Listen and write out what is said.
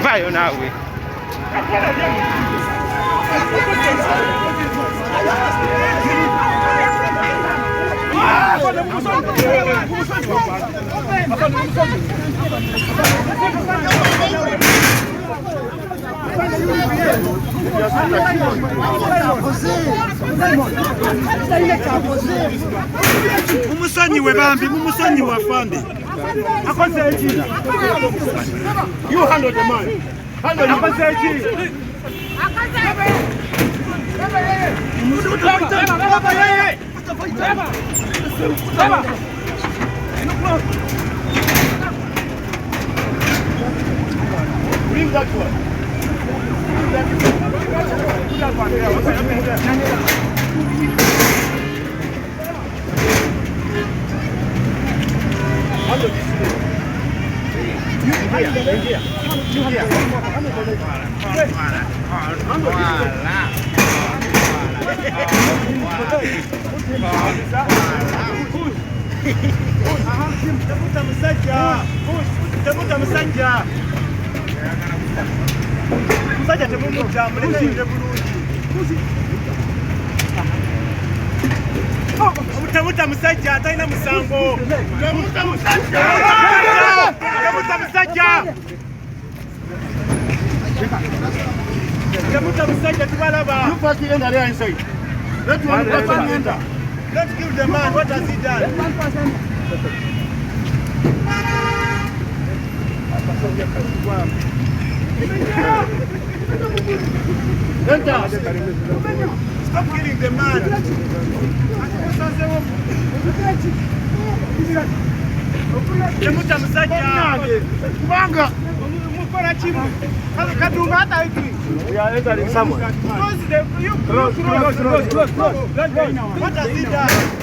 Vai nawe. Mumusanyiwe bambi, mumusanyiwe afande. Akoze iki? You handle the man. Handle him. Akoze iki? Bring that one. Tamuta musajja ataina musango. Tamuta musajja. Tamuta musajja. Tamuta musajja tubalaba. You first enter there inside. Let one person enter. Let's give the man what has he done. Enter. Stop killing the man. Tamuta musajja. Kubanga. Mukora chimu. Kadunga hata hivi. We are entering somewhere. Close. What has he done?